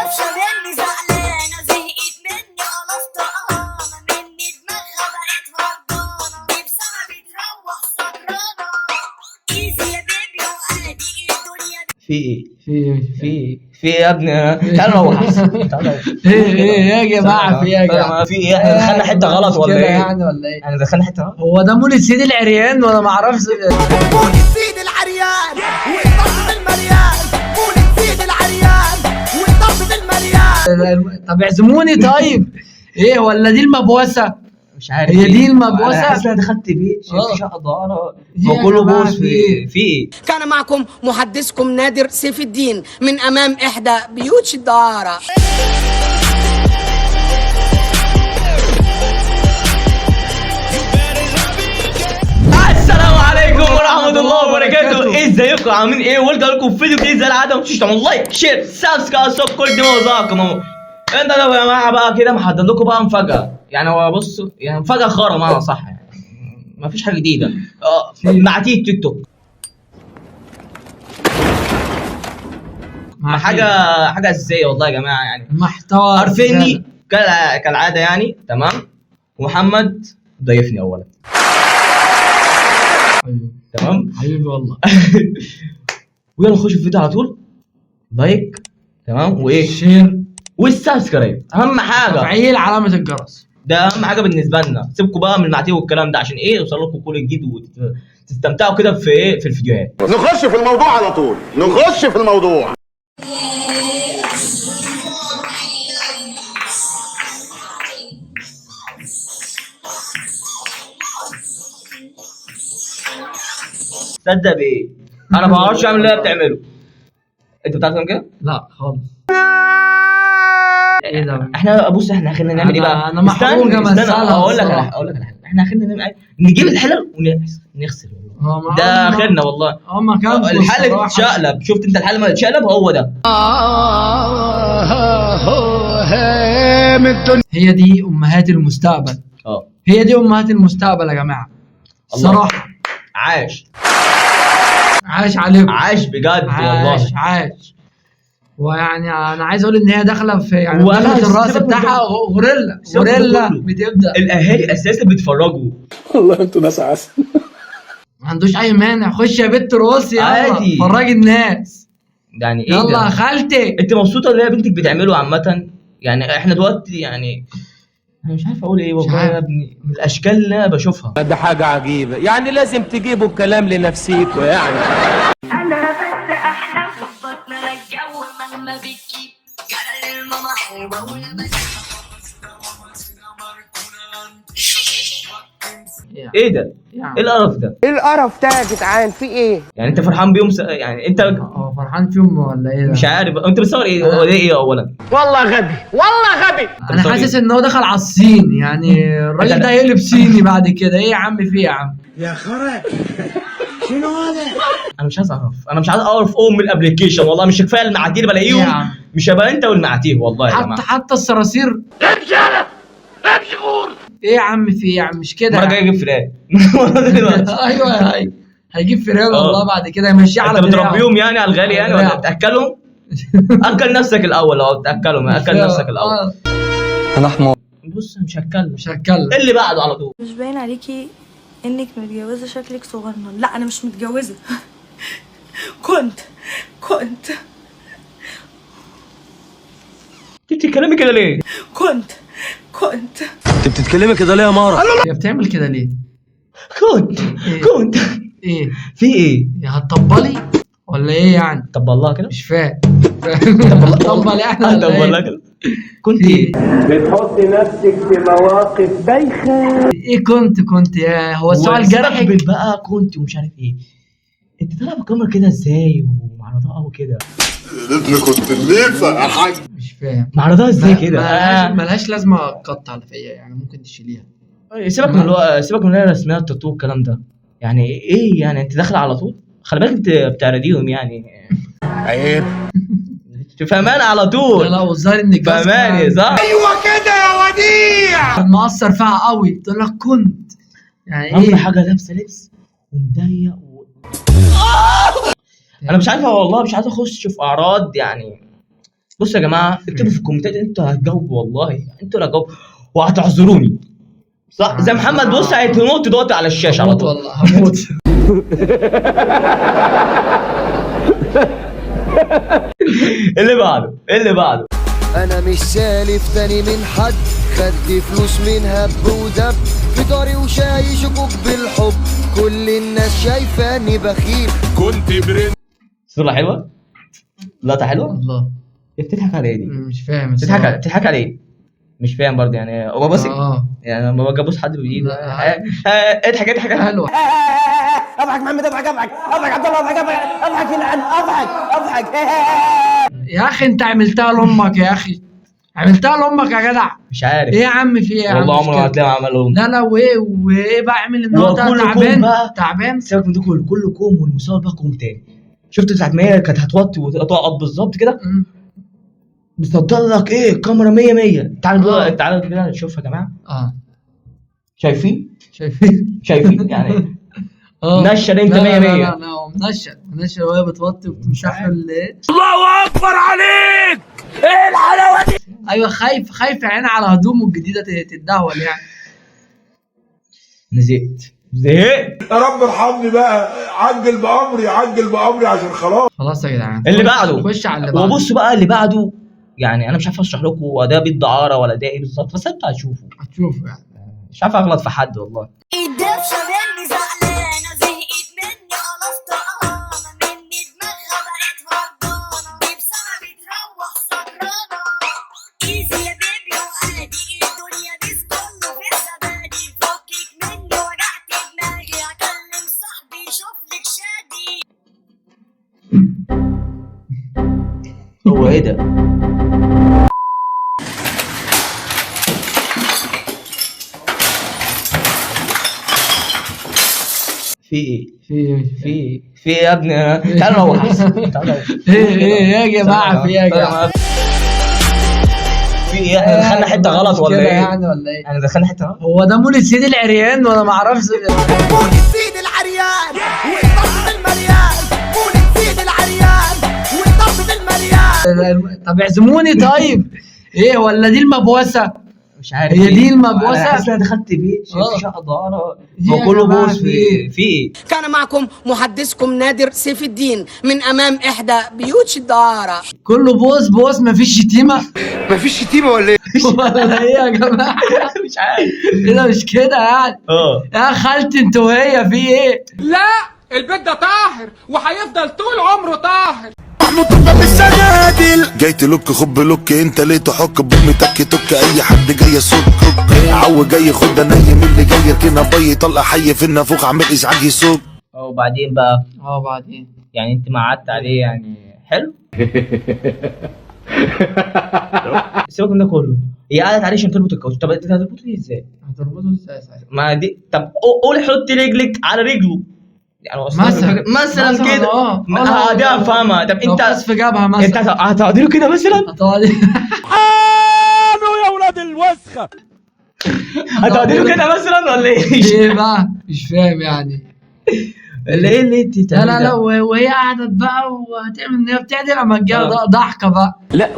قفشه مني زعلانه، زهقت مني خلاص طقانه، مني دماغها بقت هربانه، نفسها بتروح سكرانه. ايزي يا بيبي وعادي الدنيا في ايه؟ في يا ابني تعال نروح احسن. تعال نروح. ايه يا جماعه، في ايه يا جماعه؟ في ايه؟ احنا دخلنا حته غلط ولا ايه؟ يعني ولا ايه؟ احنا دخلنا حته غلط. هو ده مولد سيد العريان ولا ما اعرفش؟ مولد سيد العريان والضرب بالمليان، مولد سيد العريان والضرب بالمليان. طب اعزموني طيب. ايه ولا دي المبوسه؟ مش عارف هي إيه. دي المبوسة؟ انا حاسس ان انا دخلت بيت شايف شقه ضاره إيه يا وكله جماعة بوس. في إيه؟ في ايه؟ كان معكم محدثكم نادر سيف الدين من أمام إحدى بيوت الدارة. السلام عليكم ورحمه الله وبركاته. ازيكم عاملين ايه؟ ولكم لكم في فيديو جديد زي العاده. ما تنسوش تعملوا لايك شير سبسكرايب كل دي موزعكم اهو. انت يا جماعه بقى كده محضر لكم بقى مفاجاه. يعني هو بصوا يعني مفاجاه خرا معنى صح يعني مفيش حاجه جديده. معتيه تيك توك حاجه اساسيه والله يا جماعه. يعني محتوى عارفيني كالعاده يعني تمام. ومحمد ضيفني اولا تمام حبيبي والله. ويلا نخش في الفيديو على طول. لايك تمام وايه شير والسبسكرايب اهم حاجه. تفعيل علامه الجرس ده اهم حاجه بالنسبه لنا. سيبكم بقى من المعتيه والكلام ده عشان ايه يوصل لكم كل جديد وتستمتعوا كده في ايه في الفيديوهات. نخش في الموضوع على طول، نخش في الموضوع. تصدق بايه؟ انا ما بعرفش اعمل اللي هي بتعمله. انت بتعرف تعمل كده؟ لا خالص. ايه ده؟ احنا بص احنا اخرنا نعمل ايه بقى؟ انا محروق امثلها. اقول لك على حاجه. احنا اخرنا نعمل ايه؟ نجيب الحلل ونغسل والله. ده اخرنا والله. ما كان الحل اتشقلب. شفت انت الحل ما اتشقلب هو ده. هي دي امهات المستقبل. هي دي امهات المستقبل يا جماعه. الصراحه عاش عليكم. عاش بجد والله. عاش. ويعني انا عايز اقول ان هي داخله في يعني دخلت الراس بتاعها غوريلا بتبدا. الاهالي اساسا بيتفرجوا. والله انتوا ناس عسل. ما عندوش اي مانع. خش يا بنت رقصي يلا عادي. فرجي الناس. يعني ايه يلا ده؟ يا خالتي. انت مبسوطه اللي هي بنتك بتعمله عامه؟ يعني احنا دلوقتي يعني انا مش عارف اقول ايه والله يا ابني من الاشكال اللي انا بشوفها. ده حاجه عجيبه يعني لازم تجيبوا الكلام لنفسيكوا يعني. انا بس احلم بطن الجو مهما بتجيب جرى الماما حلوه والمسافه. ايه ده؟ ايه القرف ده؟ إيه القرف ده يا جدعان؟ في إيه؟ يعني انت فرحان بيهم يعني انت فرحان فيهم ولا ايه ده؟ مش عارف انت بتصور ايه؟ هو ده ايه اولا؟ والله غبي والله غبي. انا حاسس ان هو دخل على الصين. يعني الراجل ده هيقلب صيني بعد كده. ايه يا عم في يا عم؟ يا خرا شنو هذا؟ انا مش عايز اعرف. انا مش عايز اعرف من الابلكيشن والله. مش كفايه المعاتيه اللي بلاقيهم. مش هبقى انت والمعاتيه والله يا جماعه. حتى الصراصير. امشي غور. ايه يا عم في يا عم؟ مش كده. ما جاي اجيب فراخ. ايوه هيجيب فراخ والله. بعد كده يمشي على انت بتربيهم يعني على الغالي يعني ولا بتاكلهم؟ اكل نفسك الاول. بتاكلهم اكل نفسك الاول. انا حمار. بص مش هتكلم. اللي بعده على طول. مش باين عليكي انك متجوزه، شكلك صغنن. لا انا مش متجوزه. كنت انت بتتكلمي كده ليه؟ كنت انت بتتكلمي كده ليه يا مارا؟ هي بتعمل كده ليه؟ كنت ايه في ايه؟ هتطبلي ولا ايه يعني؟ طب والله كده مش فاهم. طبل احنا طب والله كده كنت ايه؟ بتحطي نفسك في مواقف بايخه. ايه كنت يا هو السؤال جرحك بقى كنت ومش عارف ايه. انت طالع بالكاميرا كده ازاي ومعرضها وكده؟ ابني كنت الليفه يا حاج. مش فاهم معرضها ازاي كده؟ ملهاش لازمه قط على فيا يعني. ممكن تشيليها. سيبك من اللي هي رسميات التاتو والكلام ده. يعني ايه يعني انت داخله على طول؟ خلي بالك انت بتعرضيهم يعني. عيب. فهمان على طول. لا والظاهر انك فهماني صح؟ ايوه كده يا وديع. مأثر فيها قوي. تقول لك كنت يعني اهم ايه؟ حاجه لابسه لبس ومضيق انا مش عارفه والله. مش عايز اخش في اعراض يعني بصوا يا جماعه اكتبوا في الكومنتات، انتوا هتجاوبوا والله، انتوا اللي هتجاوبوا وهتعذروني صح زي محمد. بص هيتنط دلوقتي على الشاشه على هموت طول. والله هموت. اللي بعده انا مش سالف تاني من حد، خدت فلوس من هب ودب، في داري وشاي شكوك بالحب، كل الناس شايفاني بخيل. كنت برنس. صورة حلوه، لقطه حلوه. الله بتضحك على ايه دي؟ مش فاهم بتضحك على ايه؟ مش فاهم برضه يعني. هو بص يعني لما باجي ابص حد بايد اضحك حلوه. اضحك محمد، اضحك عبد الله، اضحك يلعن، اضحك. يا اخي انت عملتها لامك يا اخي، عملتها لامك يا جدع. مش عارف ايه يا عم في ايه يا عم؟ والله عمره ما هتلاقيه عملهم. لا وايه بقى اعمل النهارده تعبان. سيبك من ده كله كوم، والمسابقه بقى كوم تاني. شفت ساعه ما هي كانت هتوطي وتقعد بالظبط كده، بتصدر لك ايه الكاميرا 100. تعالوا كده نشوف يا جماعه. شايفين يعني نشر انت 100. لا منشر وهي بتوطي وبتمسح الايه. الله اكبر عليك، ايه الحلاوه دي؟ ايوه خايف عيني على هدومه الجديده تتدهول يعني. زهقت يا رب ارحمني بقى، عجل بامري عشان خلاص يا جدعان. اللي بعده. خش على اللي بعده. وبصوا بقى اللي بعده، يعني انا مش عارف اشرح لكم ده بالدعاره ولا ده ايه بالظبط، بس انتوا هتشوفوا يعني. مش عارف اغلط في حد والله. الدبشة مني زعلانة، زهقت مني خلاص طقانة، مني دماغها بقت هربانة، بسبب بتروح سكرانة. ايزي يا بيبي وعادي، الدنيا دي كله في الزبادي، فكك مني وجعت دماغي، هكلم صاحبي يشوفلك شادي. هو ايه ده؟ في ايه يا ابني؟ تعال نروح احسن. ايه يا جماعه في ايه يا جماعه؟ في ايه؟ احنا دخلنا حته غلط ولا ايه؟ يعني ولا ايه؟ احنا دخلنا حته غلط. هو ده مولد سيد العريان ولا ما اعرفش؟ مولد سيد العريان والضغط المليان، مولد سيد العريان والضغط المليان. طب اعزموني طيب. ايه ولا دي المبوسه؟ مش عارف هي دي انا المبوسه. حاسس ان دخلت بيت في شقه ضاره يا وكله جماعة بوس في ايه؟ كان معكم محدثكم نادر سيف الدين من امام احدى بيوت الدعاره. كله بوس مفيش شتيمه. مفيش شتيمه ولا ايه؟ ولا ايه يا جماعه؟ مش عارف ايه ده مش كده يعني؟ يا خالتي انت وهي في ايه؟ لا البيت ده طاهر وهيفضل طول عمره طاهر. جاي تلوك خب لوك، انت ليه تحك بامي تك تك، اي حد جاي يسك عو جاي خد نايم اللي جاي يركنها بي طلع حي في النافوخ عامل ازعاج يسوق. وبعدين بقى بعدين يعني انت ما قعدت عليه يعني حلو. سيبك من ده كله، هي قعدت عليه عشان تربط الكاوتش. طب انت هتربطه دي ازاي؟ هتربطه ازاي صحيح؟ ما دي طب قول حط رجلك على رجله يعني مثلا كده. دي افهمها. طب انت في جبهه مثلا، انت هتقعدي كده مثلا؟ يا ولاد الوسخه، هتقعدي كده مثلا ولا ايه؟ ايه بقى مش فاهم يعني. اللي انت لا وهي قعدت بقى وهتعمل ان هي بتعدل لما تجيها ضحكه بقى. لا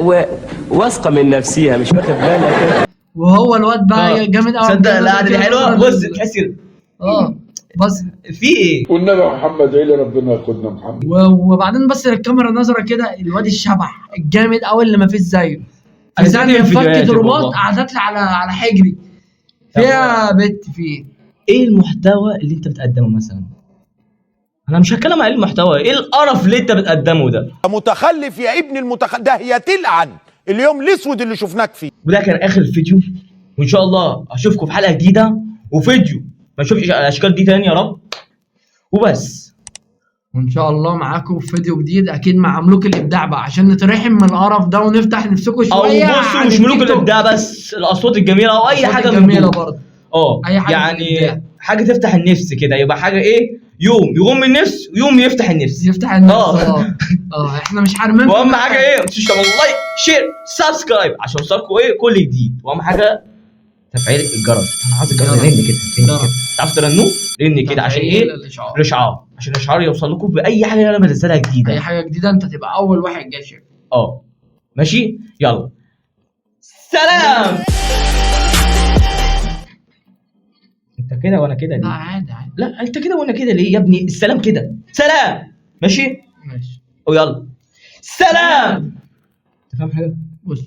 واثقه من نفسها مش واخد بالها. وهو الواد بقى جامد قوي. تصدق القعده دي حلوه. بص تحس كده بس في ايه؟ والنبي يا محمد عيلي ربنا ياخدنا محمد. وبعدين بس الكاميرا نظره كده، الواد الشبح الجامد قوي اللي ما فيش زيه. في ثانيه فكت رباط قعدت لي على حجري فيها بت فيه. ايه المحتوى اللي انت بتقدمه مثلا؟ انا مش هتكلم عن المحتوى، ايه القرف اللي انت بتقدمه ده؟ متخلف يا ابن المتخلف ده، هي تلعن اليوم الاسود اللي شفناك فيه. وده كان اخر فيديو، وان شاء الله اشوفكم في حلقه جديده وفيديو ما نشوفش الاشكال دي تاني يا رب وبس. وان شاء الله معاكم في فيديو جديد اكيد مع ملوك الابداع بقى، عشان نترحم من القرف ده ونفتح نفسكم شويه. او بصوا مش ملوك الابداع بس، الاصوات الجميله او اي حاجه جميله برضه. اي حاجه يعني حاجه تفتح النفس كده، يبقى حاجه ايه، يوم يغم النفس ويوم يفتح النفس. احنا مش حارمين. واهم حاجه ايه، ما تنسوش تعملوا لايك شير سبسكرايب عشان يوصلكم ايه كل جديد. واهم حاجه تفعيل الجرس. انا عايز الجرس رن كده تعرفوا ترنوه رن كده عشان ايه؟ الاشعار، عشان الاشعار يوصل لكم باي حاجه انا بنزلها جديده. اي حاجه جديده انت تبقى اول واحد جاي شايف. ماشي يلا سلام. انت كده وانا كده لا ليه؟ عادي عادي. لا انت كده وانا كده ليه يا ابني؟ السلام كده سلام ماشي ماشي ويلا سلام. انت فاهم حاجه؟ بص